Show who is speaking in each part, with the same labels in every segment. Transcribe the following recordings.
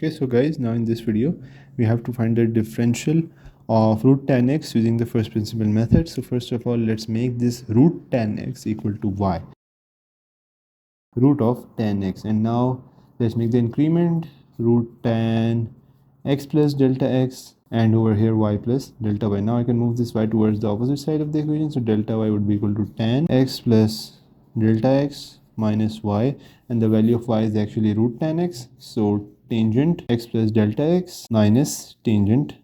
Speaker 1: Okay, so guys, now in this video, we have to find the differential of root tan x using the first principle method. So first of all, let's make this root tan x equal to y, root of tan x. And now let's make the increment root tan x plus delta x, and over here y plus delta y. Now I can move this y towards the opposite side of the equation. So delta y would be equal to tan x plus delta x minus y, and the value of y is actually root tan x. So tangent x plus delta x minus tangent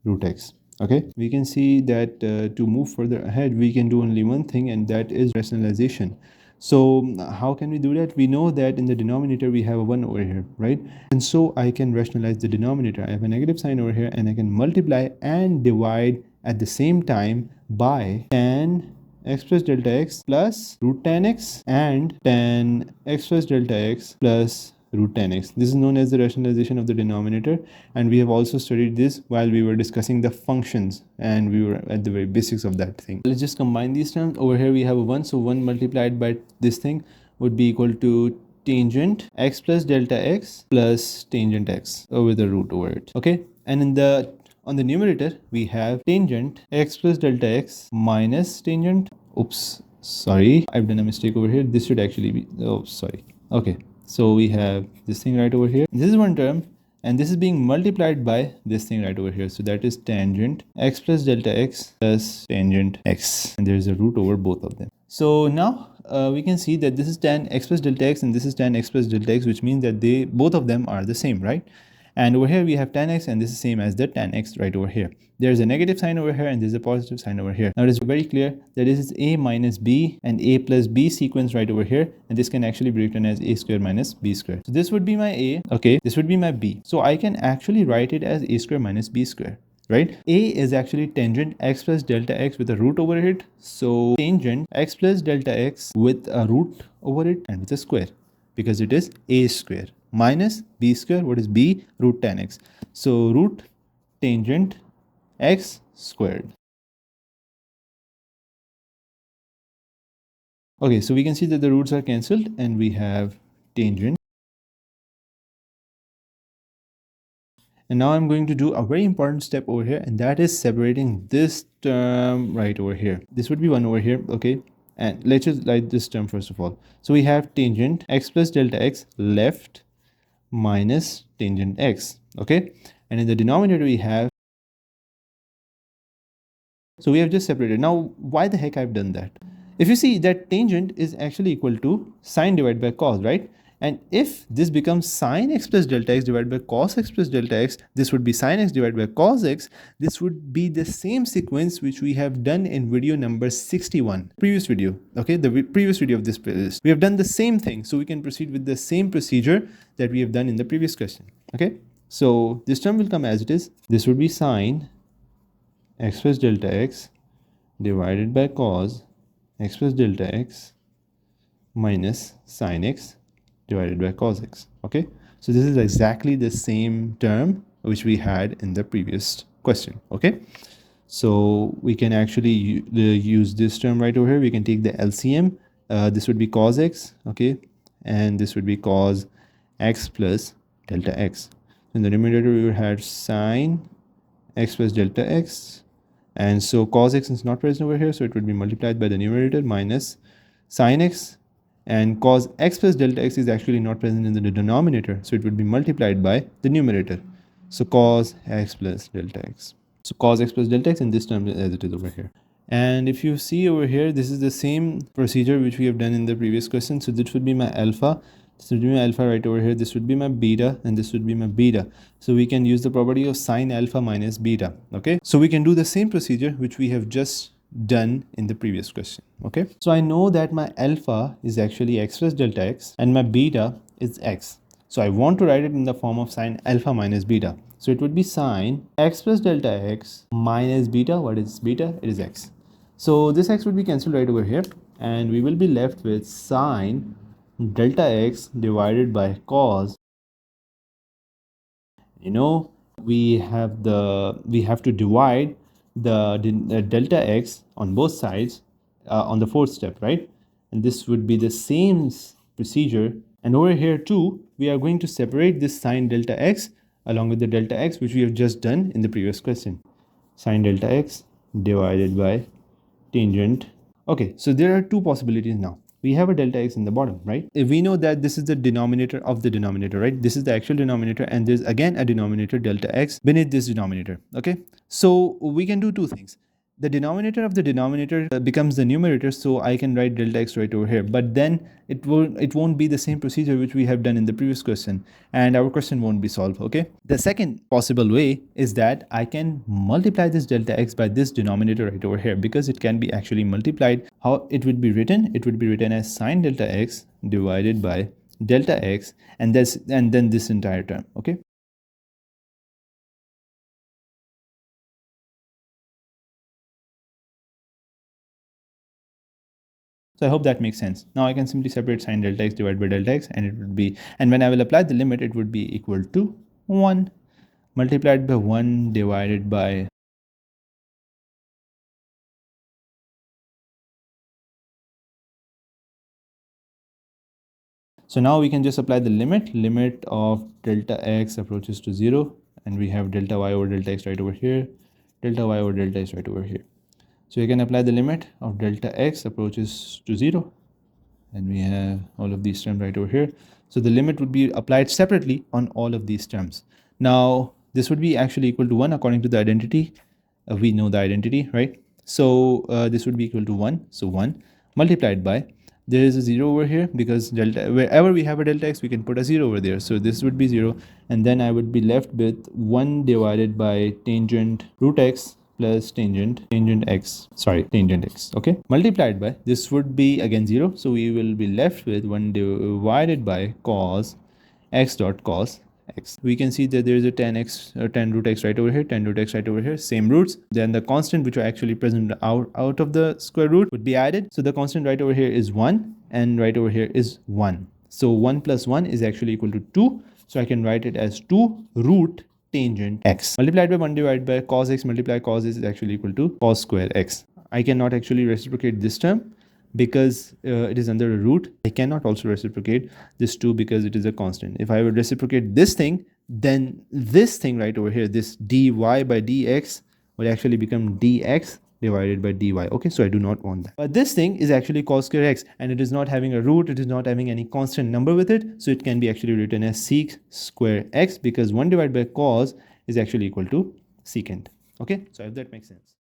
Speaker 1: root x. Okay, we can see that to move further ahead, we can do only one thing, and that is rationalization. So how can we do that? We know that in the denominator we have a 1 over here, right? And so I can rationalize the denominator. I have a negative sign over here, and I can multiply and divide at the same time by tan x plus delta x plus root tan x and tan x plus delta x plus root tan x. This is known as the rationalization of the denominator, and we have also studied this while we were discussing the functions, and we were at the very basics of that thing. Let's just combine these terms. Over here we have a 1, so 1 multiplied by this thing would be equal to tangent x plus delta x plus tangent x over the root over it. Okay, and in the on the numerator we have tangent x plus delta x minus tangent, oops, sorry, I've done a mistake over here. This should actually be, oh sorry, okay, so we have this thing right over here. This is one term, and this is being multiplied by this thing right over here. So that is tangent x plus delta x plus tangent x, and there's a root over both of them. So now we can see that this is tan x plus delta x and this is tan x plus delta x, which means that they both of them are the same, right? And over here we have tan x, and this is same as the tan x right over here. There's a negative sign over here and there's a positive sign over here. Now it is very clear that this is a minus b and a plus b sequence right over here, and this can actually be written as a square minus b square. So this would be my a, okay, this would be my b. So I can actually write it as a square minus b square, right? A is actually tangent x plus delta x with a root over it. So tangent x plus delta x with a root over it and with a square, because it is a square minus b square. What is b? Root tan x. So root tangent x squared. Okay, so we can see that the roots are cancelled and we have tangent. And now I'm going to do a very important step over here, and that is separating this term right over here. This would be 1 over here, okay? And let's just write this term first of all. So we have tangent x plus delta x left minus tangent x, okay? And in the denominator we have, so we have just separated. Now why the heck I've done that? If you see that tangent is actually equal to sine divided by cos, right? And if this becomes sine x plus delta x divided by cos x plus delta x, this would be sine x divided by cos x. This would be the same sequence which we have done in video number 61, previous video, okay, the previous video of this playlist. We have done the same thing, so we can proceed with the same procedure that we have done in the previous question, okay? So this term will come as it is. This would be sine x plus delta x divided by cos x plus delta x minus sine x divided by cos x, okay? So this is exactly the same term which we had in the previous question, okay? So we can actually use this term right over here. We can take the LCM. This would be cos x, okay? And this would be cos x plus delta x. In the numerator we would have sine x plus delta x, and so cos x is not present over here, so it would be multiplied by the numerator minus sine x, and cos x plus delta x is actually not present in the denominator, so it would be multiplied by the numerator. So cos x plus delta x. So cos x plus delta x in this term as it is over here. And if you see over here, this is the same procedure which we have done in the previous question. So this would be my alpha. This would be my alpha right over here. This would be my beta, and this would be my beta. So we can use the property of sine alpha minus beta, okay? So we can do the same procedure which we have just done in the previous question, okay? So I know that my alpha is actually x plus delta x and my beta is x. So I want to write it in the form of sine alpha minus beta. So it would be sine x plus delta x minus beta. What is beta? It is x. So this x would be cancelled right over here, and we will be left with sine delta x divided by cos. You know, we have to divide the delta x on both sides on the fourth step, right? And this would be the same procedure. And over here too, we are going to separate this sine delta x along with the delta x, which we have just done in the previous question. Sine delta x divided by tangent. Okay, so there are two possibilities now. We have a delta x in the bottom, right? If we know that this is the denominator of the denominator, right? This is the actual denominator, and there's again a denominator delta x beneath this denominator, okay? So we can do two things. The denominator of the denominator becomes the numerator, so I can write delta x right over here. But then it won't be the same procedure which we have done in the previous question, and our question won't be solved, okay? The second possible way is that I can multiply this delta x by this denominator right over here, because it can be actually multiplied. How it would be written? It would be written as sine delta x divided by delta x, and then this entire term, okay? So I hope that makes sense. Now I can simply separate sine delta x divided by delta x, and it would be, and when I will apply the limit, it would be equal to 1 multiplied by 1 divided by. So now we can just apply the limit of delta x approaches to 0, and we have delta y over delta x right over here, delta y over delta x right over here. So you can apply the limit of delta x approaches to 0, and we have all of these terms right over here. So the limit would be applied separately on all of these terms. Now this would be actually equal to 1 according to the identity. We know the identity, right? So this would be equal to 1. So 1 multiplied by, there is a 0 over here, because delta, wherever we have a delta x, we can put a 0 over there. So this would be 0, and then I would be left with 1 divided by tangent root x plus tangent x, okay, multiplied by, this would be again 0, so we will be left with 1 divided by cos x dot cos x. We can see that there is a tan x, 10 root x right over here, 10 root x right over here, same roots. Then the constant which are actually present out of the square root would be added. So the constant right over here is 1, and right over here is 1. So 1 plus 1 is actually equal to 2. So I can write it as 2 root tangent x multiplied by 1 divided by cos x multiply cos is actually equal to cos square x. I cannot actually reciprocate this term because it is under a root. I cannot also reciprocate this 2 because it is a constant. If I would reciprocate this thing, then this thing right over here, this dy by dx, will actually become dx divided by dy. Okay, so I do not want that. But this thing is actually cos square x, and it is not having a root, it is not having any constant number with it, so it can be actually written as sec square x, because 1 divided by cos is actually equal to secant. Okay, so I hope that makes sense.